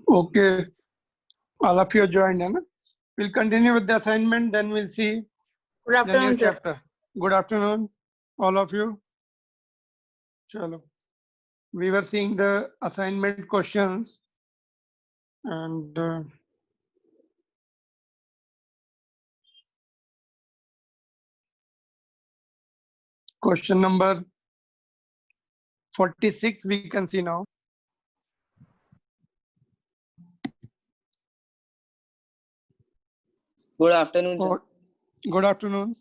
Okay, all of you joined, है ना? We'll continue with the assignment, then we'll see Good the new afternoon, sir. chapter. Good afternoon, all of you. Chalo. We were seeing the assignment questions and question number 46 we can see now. Good afternoon, sir. Good afternoon.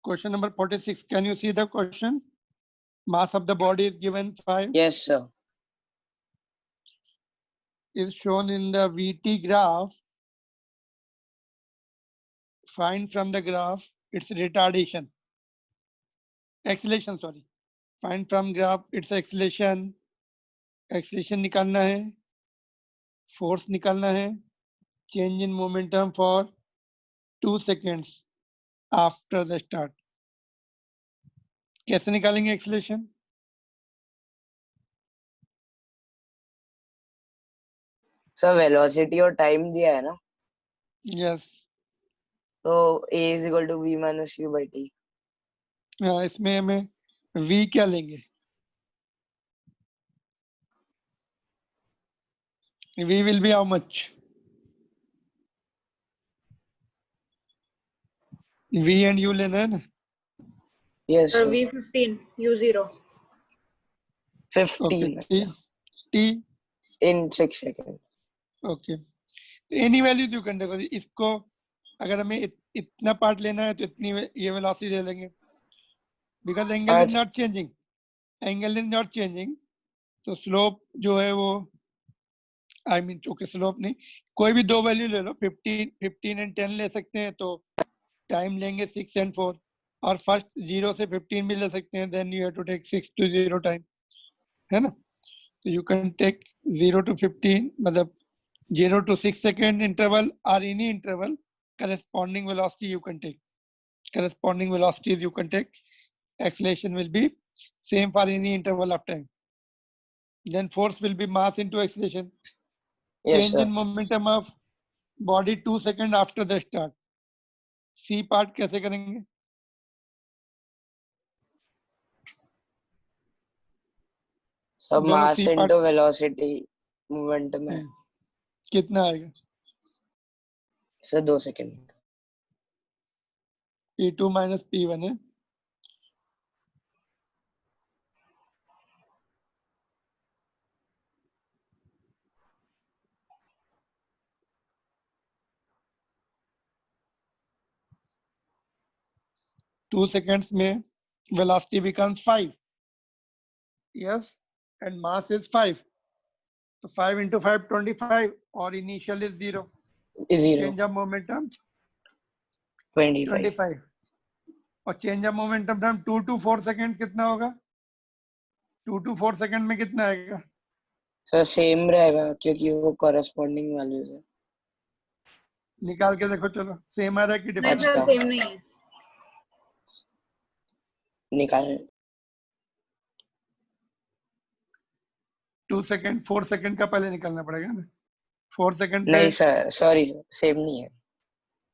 Question number 46. Can you see the question? Mass of the body is given 5. Yes, sir. Is shown in the VT graph. Find from the graph its retardation. Acceleration, sorry. Find from graph its acceleration. Acceleration निकालना है. Force निकालना है. Change in momentum for 2 seconds after the start. कैसे निकालेंगे acceleration? Sir velocity और time दिया है ना, Yes. तो a is equal to v minus u by t. इसमें हमें v क्या लेंगे? V will be how much? V and u लेना है ना? Yes, Sir, sir. V15, U0. 15 Okay. T in 6 seconds. Okay. Any values you can देखो, इसको अगर हमें इतना पार्ट लेना है तो इतनी ये वेलोसिटी ले लेंगे, because angle is not changing. Angle is not changing, तो स्लोप जो है वो आई मीन ओके स्लोप नहीं, कोई भी दो वैल्यू ले लो, 15 एंड 10 ले सकते हैं, तो टाइम लेंगे 6 एंड 4, और फर्स्ट 0 से 15 भी ले सकते हैं, then you have to take 6 to 0 time, है ना? तो यू कैन टेक 0 to 15, मतलब 0 to 6 second interval or any interval, corresponding velocity you can take. Corresponding velocities you can take. Acceleration will be same for any interval of time. Then force will be mass into acceleration. Yes, Change sir. in momentum of body 2 seconds after the start. C part कैसे करेंगे? So बोलो mass C part into velocity momentum है. कितना आएगा? Sir 2 second. P2 minus P1 है. Two seconds में velocity becomes 5. Yes, and mass is 5. So 5 into 5, 25, or initial is 0. 0. Change of momentum 25. 25. और change of momentum time 2 to 4 seconds कितना होगा? 2 to 4 seconds में कितना आएगा? सर सेम रहेगा क्योंकि वो corresponding values है. निकाल के देखो, चलो सेम आ रहा है कि नहीं डिफरेंट? सर, सेम नहीं है. निकाल. 2 सेकंड 4 सेकंड का पहले निकालना पड़ेगा ना. 4 सेकंड नहीं पे सर, सॉरी सर, सेम नहीं है.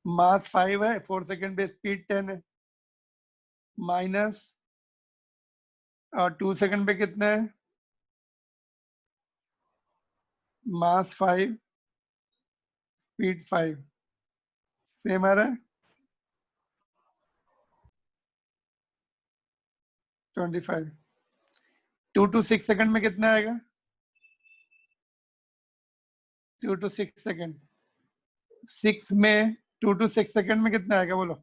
मास 5 है, 4 सेकंड पे स्पीड 10 है, माइनस और 2 सेकंड पे कितना है? मास 5, स्पीड 5, सेम आ रहा है 25. 2 to 6 सेकंड में कितना आएगा? 2 to 6 सेकंड. 6 में 2 to 6 सेकंड में कितना आएगा बोलो?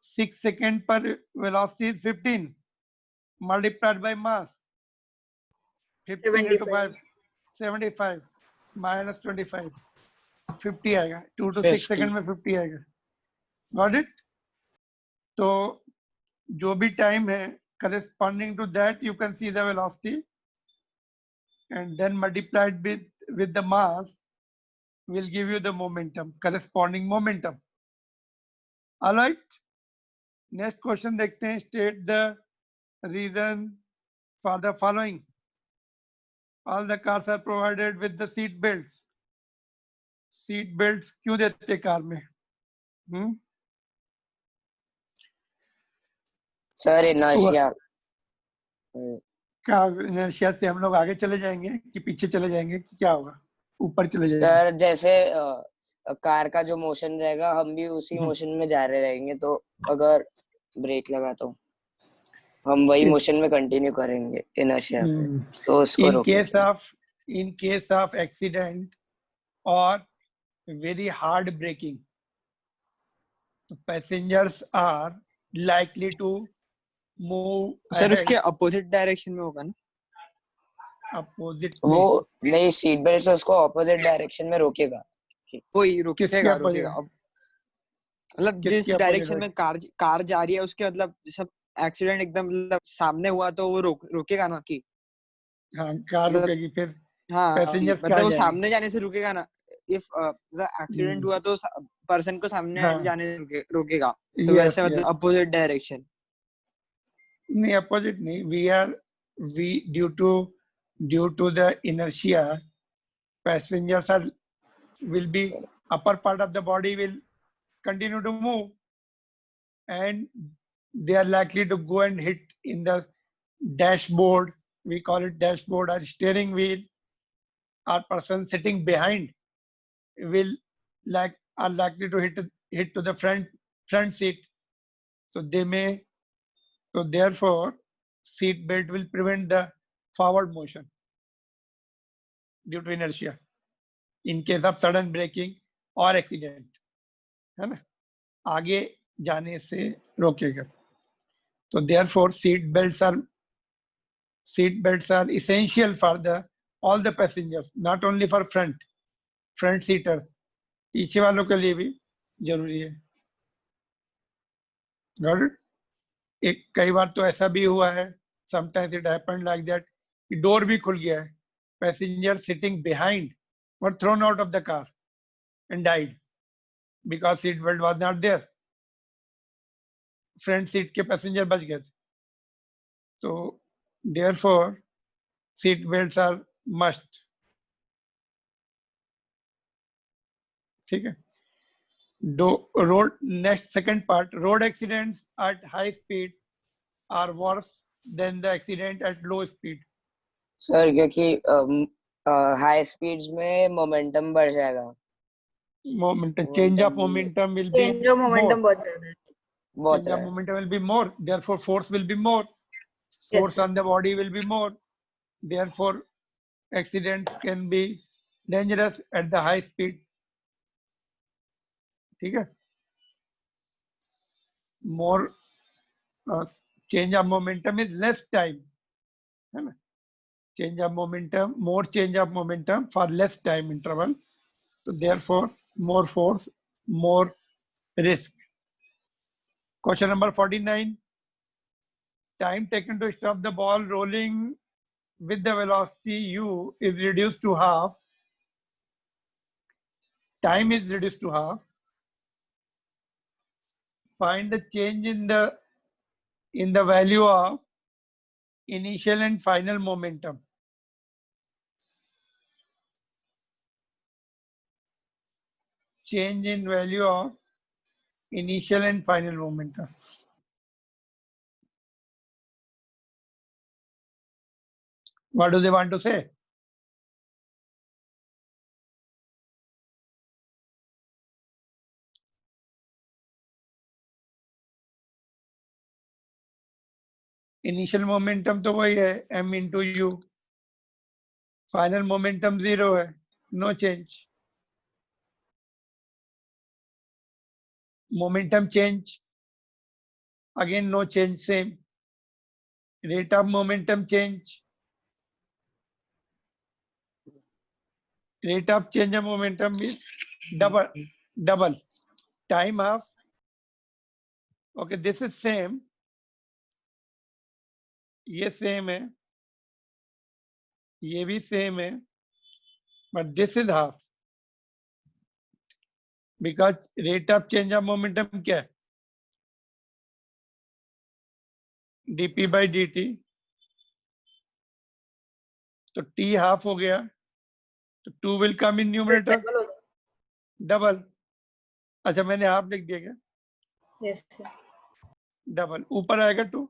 6 सेकंड पर velocity is 15 multiplied by mass. 15 into 5, 75 minus 25, 50 आएगा. 2 to 6 सेकंड में 50 आएगा. Got it? तो जो भी टाइम है, corresponding to that you can see the velocity, and then multiplied with the mass will give you the momentum, corresponding momentum. All right? Next question देखते हैं. State the reason for the following. All the cars are provided with the seat belts. Seat belts क्यों देते car में? Sir inertia. क्या inertia से हम लोग आगे चले जाएंगे कि पीछे चले जाएंगे कि क्या होगा? ऊपर चले जाएंगे? सर जैसे कार का जो मोशन रहेगा हम भी उसी मोशन में जा रहे रहेंगे, तो अगर ब्रेक लगा तो हम वही मोशन में कंटिन्यू करेंगे इनर्शिया पे, तो उसको रोकेंगे। in case of accident or very hard braking, the passengers are likely to move sir ahead. उसके अपोजिट डायरेक्शन में होगा ना? अपोजिट वो नहीं, सीट बेल्ट से उसको अपोजिट डायरेक्शन में रोकेगा। वही रोकेगा अब मतलब जिस डायरेक्शन में कार जा रही है उसके मतलब सब एक्सीडेंट एकदम मतलब सामने हुआ तो वो रोकेगा ना कि हाँ कार रुकेगी फिर हाँ पैसेंजर्स मतलब वो सामने जाने से रुकेगा ना। इफ एक्सीडेंट हुआ तो पर्सन को सामने जाने से रोकेगा, तो वैसे मतलब अपोजिट डायरेक्शन नहीं, अपोजिट नहीं, we due to the inertia passengers will be upper part of the body will continue to move and they are likely to go and hit in the dashboard, we call it dashboard, or steering wheel, or person sitting behind are likely to hit to the front seat, so therefore seat belt will prevent the forward motion due to inertia in case of sudden braking or accident, है ना, आगे जाने से रोकेगा। तो therefore seat belts are essential for all the passengers, not only for front seaters, पीछे वालों के लिए भी जरूरी है। Got it? एक कई बार तो ऐसा भी हुआ है, sometimes it happened like that, कि डोर भी खुल गया है, passengers sitting behind were thrown out of the car and died because seat belt was not there. Front seat के पैसेंजर बच गए थे। तो therefore seat belts are must. ठीक है। Road next second part, road accidents at high speed are worse than the accident at low speed. Sir क्योंकि high speeds में momentum बढ़ जाएगा, change of momentum will be more, बहुत change of momentum will be more, therefore force will be more, force on the body will be more, therefore accidents can be dangerous at the high speed। ठीक है। more change of momentum is less time, है ना, change of momentum, more change of momentum for less time interval, so therefore more force, more risk। Question number 49, time taken to stop the ball rolling with the velocity u is reduced to half, time is reduced to half, find the change in the value of initial and final momentum। Change in value of initial and final momentum। What do they want to say? Initial momentum तो वही है m into u, final momentum 0 है, no change. Momentum change, again no change, same. Rate of momentum change, rate of change of momentum is double time of, okay this is same, ये same है, ये भी same है, but this is half because rate of change of momentum क्या है, dp by dt तो t half हो गया, तो 2 will come in numerator, double. अच्छा मैंने हाफ लिख दिया क्या? Yes sir. डबल ऊपर आएगा 2,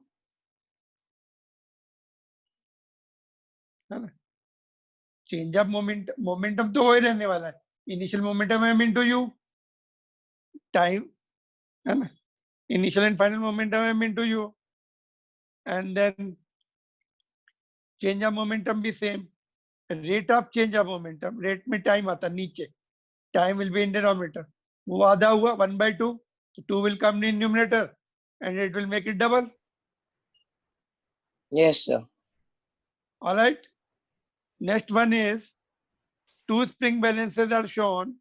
है ना। चेंज ऑफ मोमेंटम तो वही रहने वाला है, initial momentum m into u, time, है ना। Initial and final momentum m into u, and then change of momentum भी same. Rate of change of momentum, rate में टाइम आता नीचे, time will be in denominator, वो आधा हुआ 1/2, तो 2 will come in numerator and it will make it double. Yes, sir. All right. Next one is 2 spring balances are shown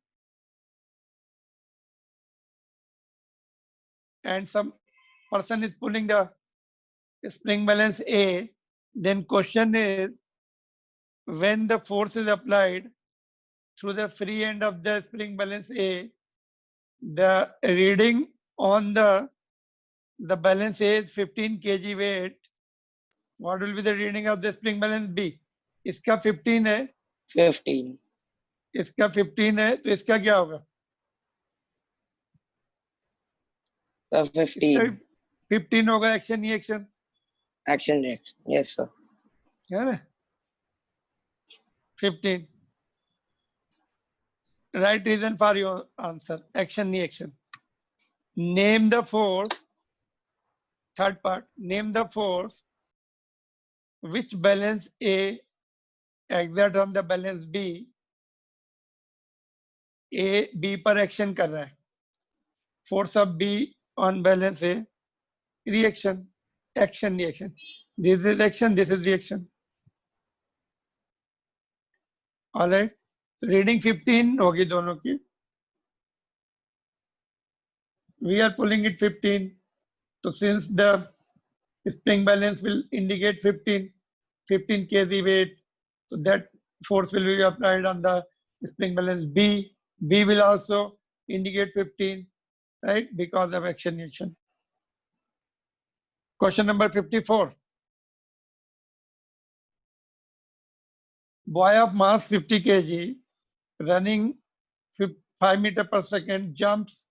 and some person is pulling the spring balance A. Then question is, when the force is applied through the free end of the spring balance A, the reading on the balance A is 15 kg weight. What will be the reading of the spring balance B? इसका 15 है, 15. इसका 15 है, तो इसका क्या होगा? 15. 15 होगा action reaction, Action reaction. Yes, sir. है ना। 15 right reason for your answer, action reaction. Name the force, third part, name the force which balance A exert on the balance B. A B पर action कर रहा है, force of B on balance A, reaction, action reaction. This is action, this is reaction. All right, reading 15 होगी दोनों की. We are pulling it 15. So since the spring balance will indicate 15 kg weight, so that force will be applied on the spring balance B. B will also indicate 15, right? Because of action reaction. Question number 54. Boy of mass 50 kg running 5 meter per second jumps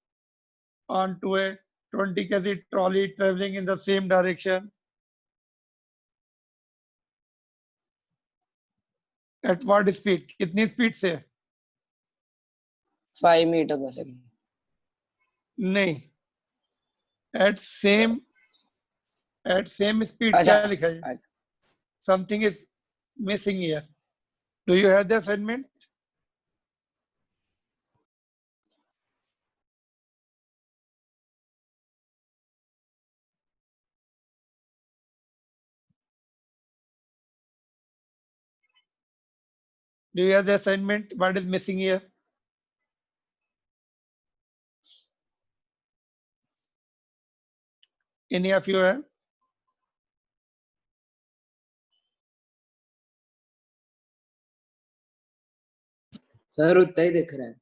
onto a 20 kg trolley traveling in the same direction. At what speed? कितनी speed से? 5 meter per second. नहीं, at same speed अच्छा, क्या लिखा है? Something is missing here. Do you have the assignment? Do you have the assignment? What is missing here? Any of you have? Sir उतना ही दिख रहा है।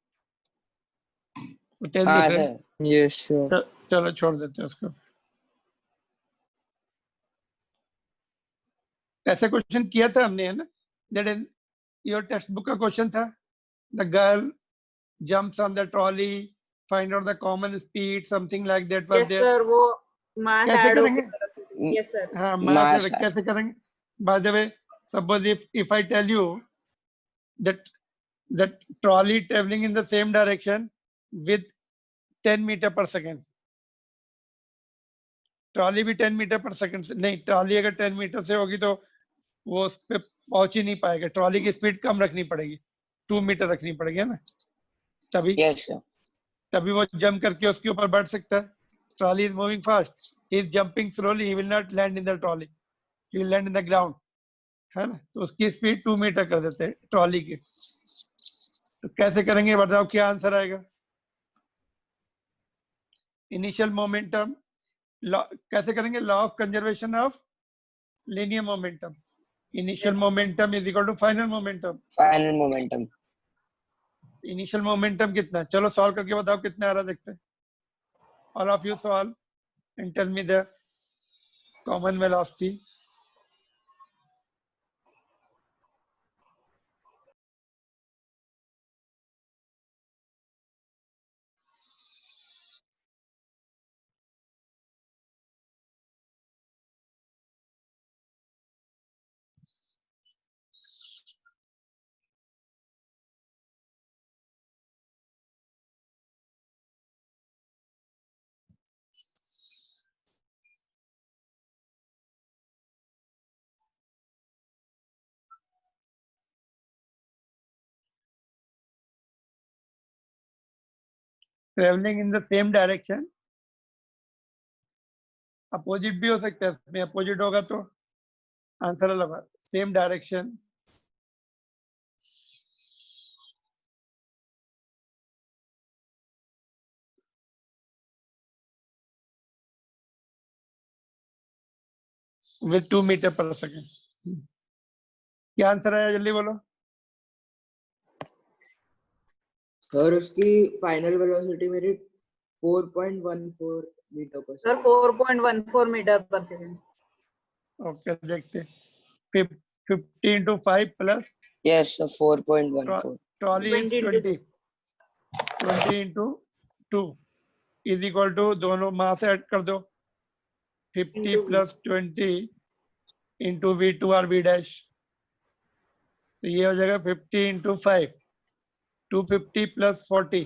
तेज हाँ दिख रहा है? सर। Yes sure. चलो छोड़ देते हैं उसको। ऐसे क्वेश्चन किया था हमने, है ना? That is your textbook का क्वेश्चन था. The girl jumps on the trolley, find out the common speed, something like that was yes there. Sir, वो मास कैसे ऐड करेंगे? Yes sir. हाँ, Mass. कैसे करेंगे? By the way, suppose if I tell you that trolley traveling in the same direction with 10 meter per second. Trolley भी 10 metre per second से नहीं, trolley अगर 10 मीटर से होगी तो वो उस पे पहुंच ही नहीं पाएगा. ट्रॉली की स्पीड कम रखनी पड़ेगी, 2 मीटर रखनी पड़ेगी, है ना. तभी Yes, sir. तभी वो जंप करके उसके ऊपर बढ़ सकता है. Trolley is moving fast, he is jumping slowly, he will not land in the trolley, he will land in the ground, है ना. तो उसकी स्पीड 2 मीटर कर देते हैं ट्रॉली की. तो कैसे करेंगे बताओ, क्या आंसर आएगा? इनिशियल मोमेंटम कैसे करेंगे? Law of conservation of linear momentum. Initial momentum is equal to final momentum. Final momentum. Initial momentum कितना? चलो सॉल्व करके बताओ कितना आ रहा, देखते हैं. All of you solve and tell me the common velocity. Travelling in the same direction, opposite भी हो सकता है, इसमें अपोजिट होगा तो आंसर अलग होगा। सेम डायरेक्शन विद 2 मीटर पर सेकेंड। क्या आंसर आया, जल्दी बोलो। सर उसकी फाइनल वेलोसिटी मेरी 4.14 मीटर पर sir 4.14 metre per second. Okay, देखते 50 into 5 plus Yes, sir, 4.14. trolley is 20 into 20 20 into 2 is equal to, दोनों मास ऐड कर दो, 50 Into V. plus 20 into V2 और V dash, तो ये हो जाएगा 50 into 5, 250 plus 40,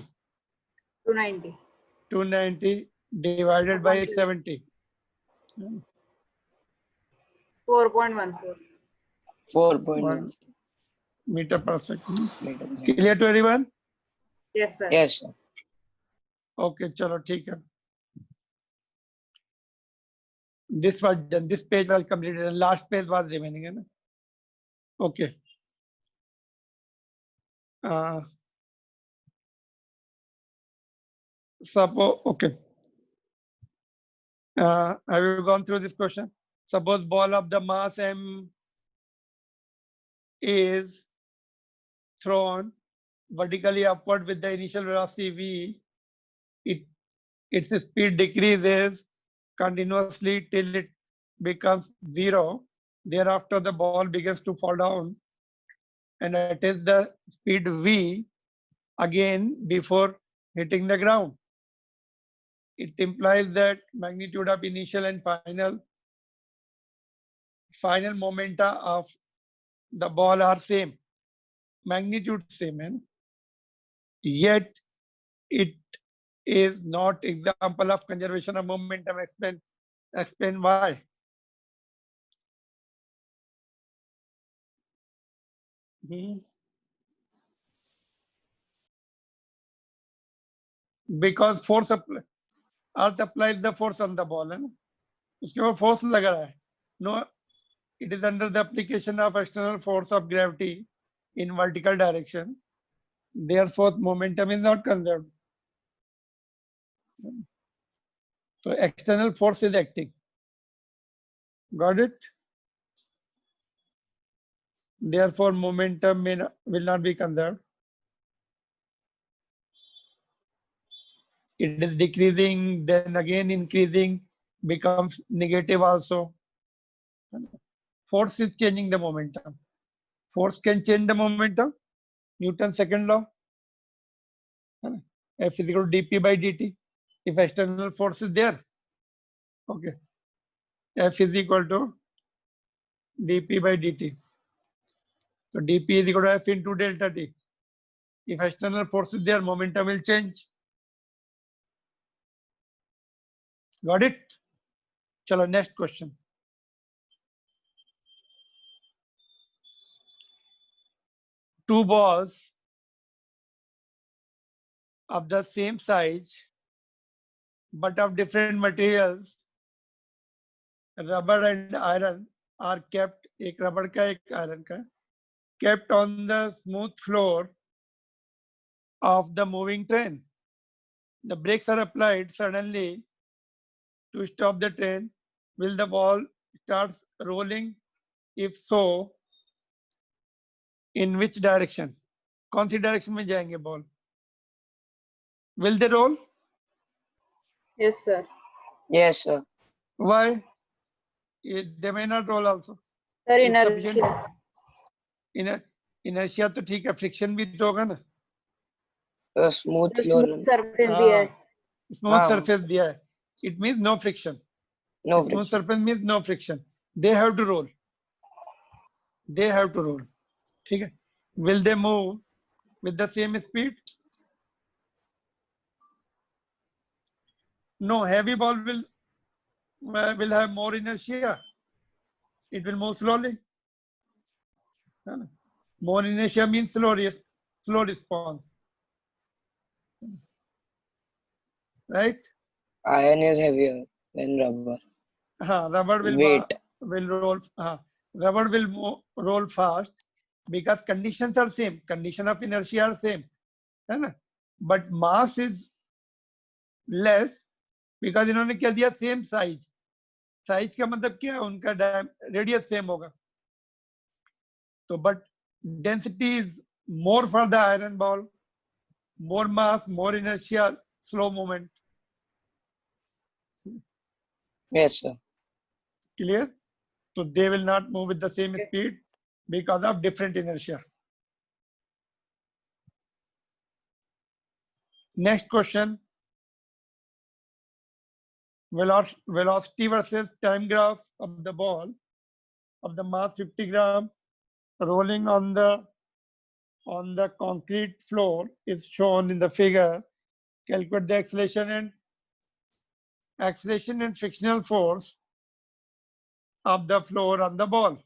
290 290 divided by 70, 4.14 4.14 meter per second. meter per second. Clear to everyone? yes sir Yes, sir. Okay, चलो ठीक है। This was done. This page was completed. And last page was remaining, है ना? Okay. Suppose, okay. Have you gone through this question? Suppose ball of the mass m is thrown vertically upward with the initial velocity v. Its speed decreases continuously till it becomes 0. Thereafter, the ball begins to fall down and attains the speed v again before hitting the ground. It implies that magnitude of initial and final momenta of the ball are same, magnitude same, and yet it is not example of conservation of momentum. Explain why. Because force apply, earth applies the force on the ball, है ना, उसके ऊपर force लगा रहा है. No, it is under the application of external force of gravity in vertical direction. Therefore, momentum is not conserved. So external force is acting. Got it? Therefore, momentum will not be conserved. It is decreasing, then again increasing, becomes negative also. Force is changing the momentum. Force can change the momentum. Newton's second law. F is equal to dp by dt. If external force is there, okay, F is equal to dp by dt. So dp is equal to F into delta t. If external force is there, momentum will change. Got it? Chalo, next question. Two balls of the same size but of different materials, rubber and iron, are kept, एक rubber का एक iron का, kept on the smooth floor of the moving train. The brakes are applied suddenly to stop the train. Will the ball start rolling? If so, in which direction? कौन सी direction में जाएंगे ball? Will they roll? yes sir Yes, sir. Why? They may not roll also. sir It's inertia inertia तो ठीक है, friction भी तो होगा ना. A smooth floor. smooth surface भी है Smooth surface दिया है. It means no friction. No Smooth friction. surface means no friction. They have to roll. They have to roll. ठीक है. Will they move with the same speed? No, heavy ball will have more inertia. It will move slowly. More inertia means slow response. right? Iron is heavier than rubber. Rubber Weight. will roll. Rubber will roll fast because conditions are same. Condition of inertia are same, है ना? But mass is less because इन्होंने क्या दिया? Same size. Size का मतलब क्या है? उनका radius same होगा. तो but density is more for the iron ball, more mass, more inertia, slow movement. Yes, sir. Clear? So they will not move with the same speed because of different inertia. Next question. Velocity versus time graph of the ball of the mass 50 gram rolling on the concrete floor is shown in the figure. Calculate the acceleration and frictional force of the floor on the ball.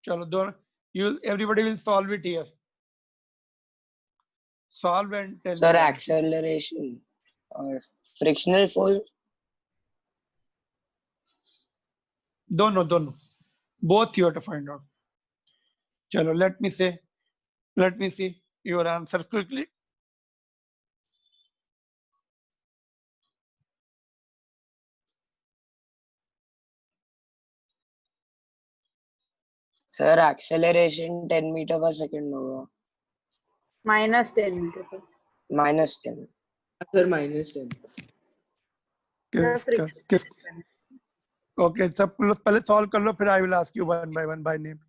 Chalo, everybody will solve it here. Solve and tell Sir, me. acceleration or frictional force? Don't know. Both you have to find out. Chalo, let me see your answers quickly. Sir, acceleration 10 meter per second होगा. -10 meter per. -10. Sir, -10. Okay, सब पहले solve कर लो, फिर I will ask you one by one by name.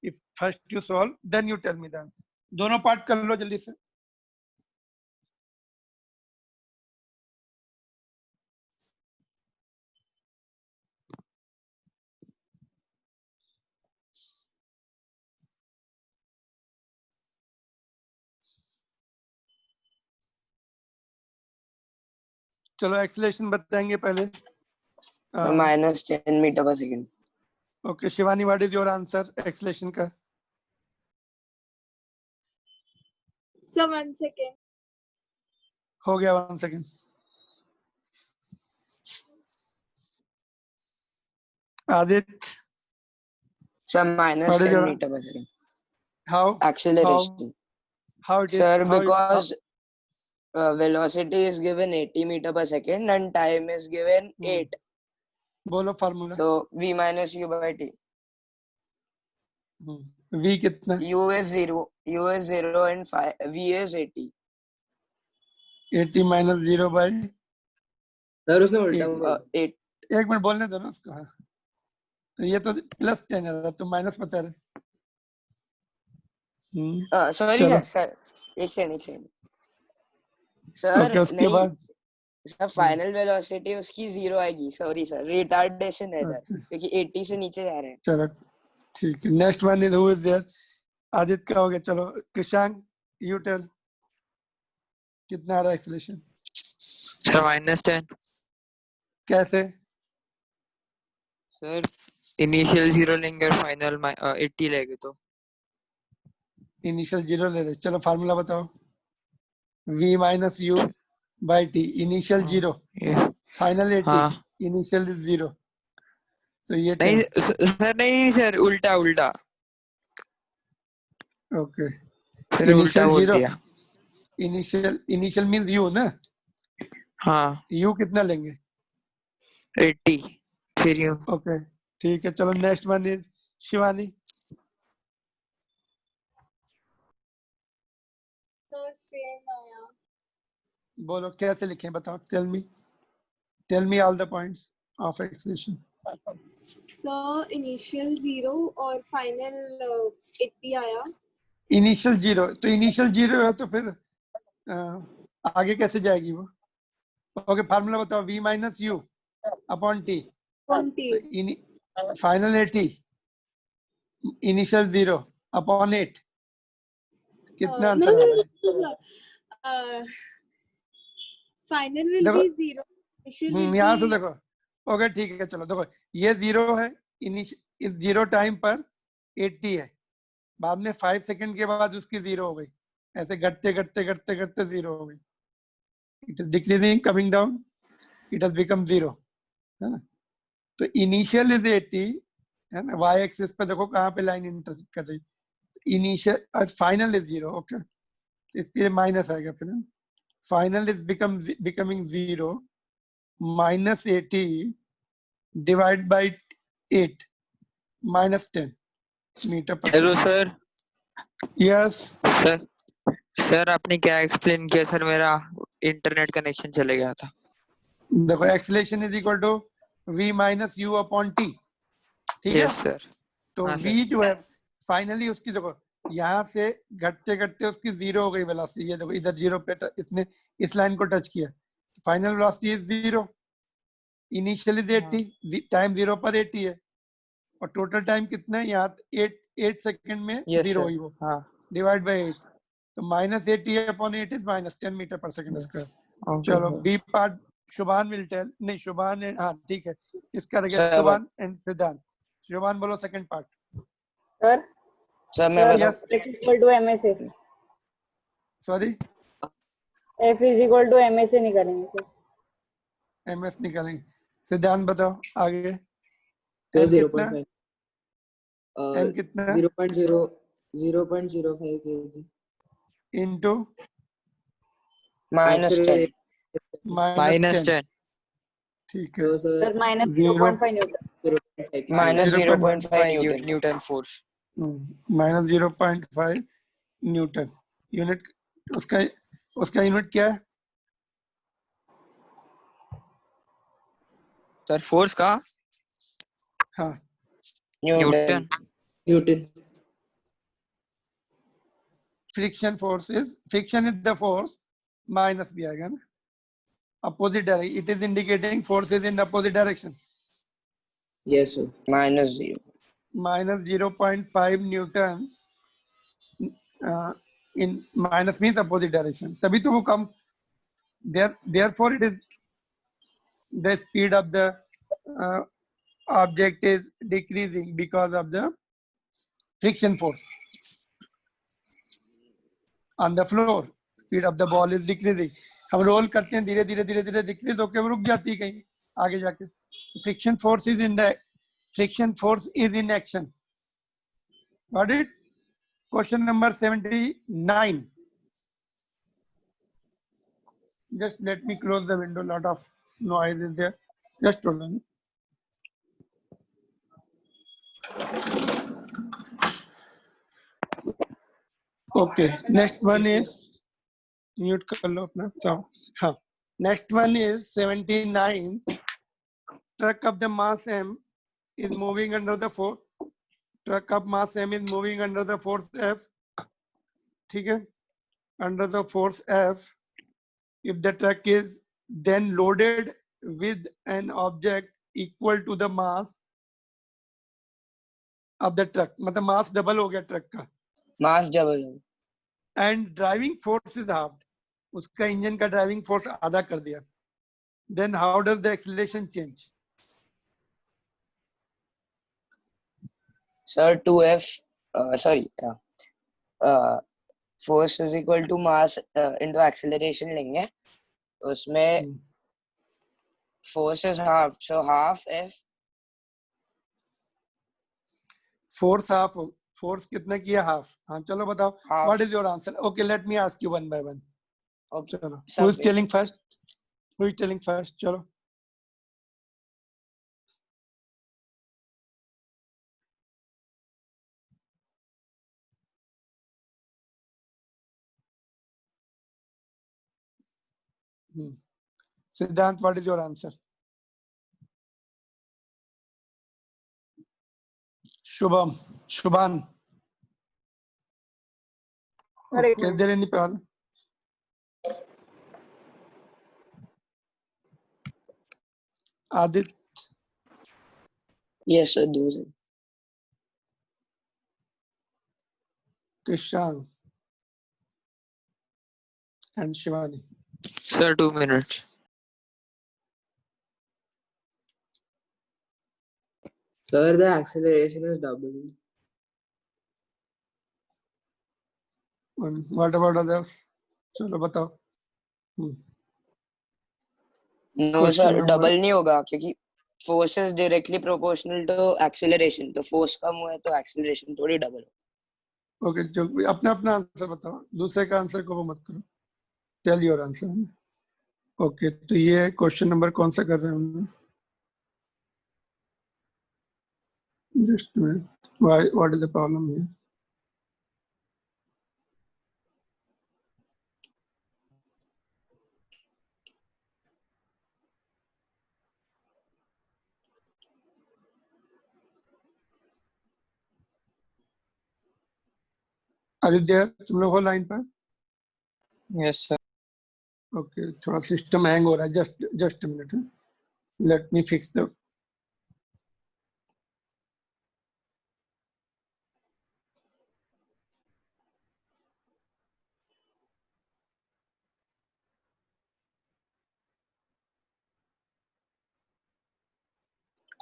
If first you solve, then you tell me the answer. दोनों part कर लो जल्दी से. चलो एक्सेलरेशन बताएंगे पहले. -10 meter per second. Okay, Shivani, what is your answer? Acceleration का. So 1 second. हो गया 1 second. Adit, Sir, what is -10 your meter per second. how Acceleration. how it is? Sir, how because velocity is given 80 meter per second and time is given 8. बोलो formula. So V minus U by T. V कितना? U is 0 and V is 80. 80 minus 0 by Sir, उसने उल्टा बोला. 8. एक minute बोलने दो ना उसको. हाँ. तो ये तो +10 है, तो माइनस बता रहे. Sorry चलो. sir. एक सेकंड. Sir, Okay, उसके नहीं. बाद सर फाइनल वेलोसिटी उसकी 0 आएगी. सॉरी सर, रिटार्डेशन है इधर क्योंकि 80 से नीचे जा रहे हैं. चलो ठीक है. Next one is who is there? Aditya का हो गया. चलो कृषांक, यू टेल कितना आ रहा है एक्सेलरेशन? सर -10. कैसे? सर इनिशियल 0 लेंगे और फाइनल 80 लेंगे. तो इनिशियल 0 ले रहे. चलो फार्मूला बताओ. V minus U by T. Initial 0, final 80, initial 0. तो ये नहीं सर, नहीं सर, उल्टा. ओके. फिर उल्टा बोल 0 दिया. इनिशियल मींस U ना. हाँ, U कितना लेंगे? 80. फिर यू. ओके ठीक है. चलो next one is Shivani. So same आया. बोलो कैसे लिखें, बताओ. Tell me all the points of acceleration. So initial 0 और final 80 आया. इनिशियल 0, तो इनिशियल 0 है तो फिर आगे कैसे जाएगी वो? ओके फार्मूला बताओ. V minus U upon T. Final 80, initial 0 upon 8. कितना आंसर आ रहा है? Final will be 0. यहाँ से देखो. ओके ठीक है. चलो देखो, ये 0 है. इस 0 टाइम पर 80 है, बाद में 5 सेकंड के बाद उसकी 0 हो गई, ऐसे घटते घटते घटते घटते 0 हो गई, it is decreasing coming down, it has become 0, है ना। तो इनिशियल इज 80, है ना, y एक्सिस पे देखो कहाँ पे लाइन इंटरसेक्ट कर रही है, इनिशियल और फाइनल इज 0, ओके, इसके माइनस आएगा फिर, final is becoming 0 minus 80 divided by 8 minus 10 metre पर hello sir. Yes sir sir आपने क्या एक्सप्लेन किया सर, मेरा इंटरनेट कनेक्शन चले गया था। देखो acceleration is equal to v minus u upon t, ठीक है। Yes sir. तो हाँ v जो है फाइनली उसकी देखो यहाँ से घटते घटते उसकी 0 हो गई वेलोसिटी, ये देखो इधर 0 पे इसने इस लाइन को टच किया, final velocity is 0, initially 80, time 0 पर 80 है, और टोटल टाइम कितना है यहाँ 8 सेकंड में यस 0 सर। हुई वो, हाँ डिवाइड बाय 8, तो minus 80 upon 8 is minus 10 metre per second square. Okay चलो sir. B part Shubhan will tell, नहीं शुभान हाँ ठीक है, इसका रहेगा Sir, शुभान एंड सिद्धांत। शुभान बोलो सेकंड पार्ट। सर सर मैं सर बताऊं, yes F equal to M A से, sorry F is equal to M A से निकालेंगे सर। एमएस निकालेंगे। सिद्धांत बताओ आगे, तो एम कितना, 0.5 एम कितना 0.05 kg इनटू माइनस 10, माइनस -10। 10, ठीक है, तो sir sir minus 0 0.5 Newton. 0.5 minus 0.5 0.5 Newton. Newton force. Minus 0.5 Newton, unit उसका उसका यूनिट क्या है, सर फोर्स का हाँ Newton. Newton. Friction force is, friction is the force, minus भी आएगा ना, opposite direction, it is indicating force is in opposite direction, yes sir. Minus 0, minus 0.5 Newton in minus means opposite direction, तभी तो वो कम, therefore it is the speed of the object is decreasing because of the friction force on the floor, speed of the ball is decreasing, हम role करते हैं धीरे धीरे धीरे धीरे डिक्रीज होकर वो रुक जाती है कहीं आगे जाके, friction force is in the, friction force is in action, got it. Question number 79. Just let me close the window. Lot of noise is there. Just hold on. Okay. Next one is mute कर लो अपना sound. हाँ. Next one is 79. Truck of the mass m is moving under the force. Truck of mass m is moving under the force F. ठीक है? Under the force F. If the truck is then loaded with an object equal to the mass of the truck, मतलब mass double हो गया truck का, mass double हो, and driving force is halved, उसका engine का driving force आधा कर दिया, then how does the acceleration change? Sir 2f, sorry, force is equal to mass into acceleration लेंगे, उसमें force is half, so half f, Force half, force कितना किया half, हाँ चलो बताओ, Half. what is your answer? Okay, let me ask you one by one. okay, चलो, सब who is पे। telling first? Who is telling first? चलो, Siddhant, what is your answer? Shubham, Shubhan. Sir, Okay, is there any problem? Adit, yes sir, those are. Krishan, and Shivani. Sir 2 minutes। Sir, the acceleration is double. What about others? चलो बताओ. No Question सर, number- double नहीं होगा क्योंकि force is directly proportional to acceleration, तो force कम हुआ है तो एक्सीलरेशन थोड़ी डबल हो. ओके, जो अपना अपना आंसर बताओ, दूसरे का आंसर को वो मत करो. Tell your answer. ओके, तो ये क्वेश्चन नंबर कौन सा कर रहे हैं हम? Just what is the problem here? Are you there? तुम लोग हो लाइन पर? Yes sir. ओके, थोड़ा सिस्टम हैंग हो रहा है. Just minute. Let me fix the.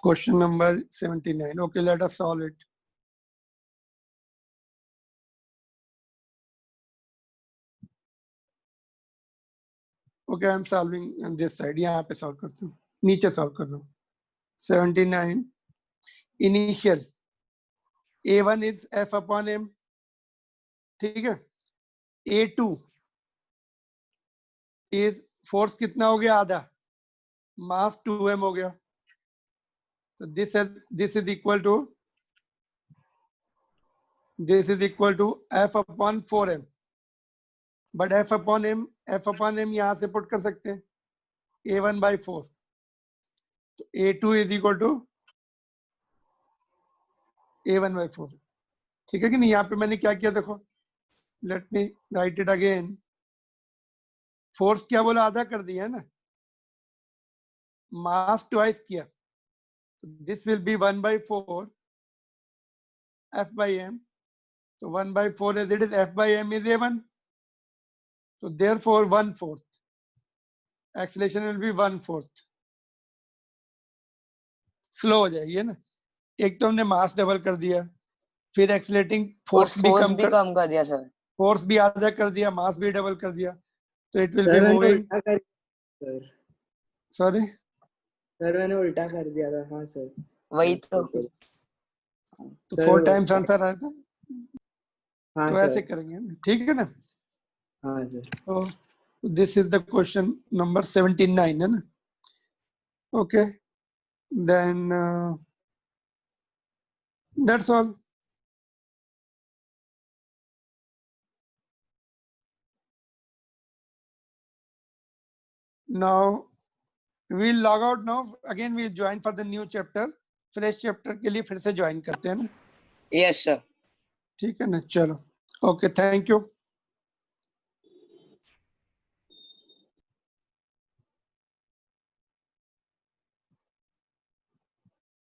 Question number 79. Okay, let us solve it. Okay, I am solving on this side. यहाँ पे solve करता हूँ, नीचे solve कर रहा हूँ. 79. Initial A1 is F upon M. ठीक है. A2 is force कितना हो गया? आधा. Mass 2m हो गया. So this is equal to F upon 4m. But F upon m यहाँ से पुट कर सकते हैं. A1 by 4. तो A2 is equal to A1 by 4. ठीक है कि नहीं? यहाँ पे मैंने क्या किया देखो. Let me right it again. Force क्या बोला? आधा कर दिया है ना. मास ट्वाइस किया. This will be 1 by 4 F by m. So 1 by 4 as it is, F by m is A1. So therefore 1/4. Acceleration will be 1/4. Slow हो जाएगी है ना. एक तो हमने मास डबल कर दिया, फिर एक्सीलरेटिंग फोर्स भी कम कर दिया सर. फोर्स भी आधा कर दिया, मास भी डबल कर दिया. तो इट विल Sir, बी मैंने मूविंग. उल्टा कर सर. सॉरी सर, मैंने उल्टा कर दिया था. हाँ सर. वही तो. तो सर, 4 टाइम्स आंसर आया था. हाँ तो ऐसे सर. करेंगे, ठीक है ना. हाँ सर. तो this is the question number 79 है ना. Okay, then that's all. Now we'll log out now. Again we'll join for the new chapter. Fresh chapter के लिए फिर से ज्वाइन करते हैं ना. Yes sir. ठीक है ना. चलो, ओके, थैंक यू.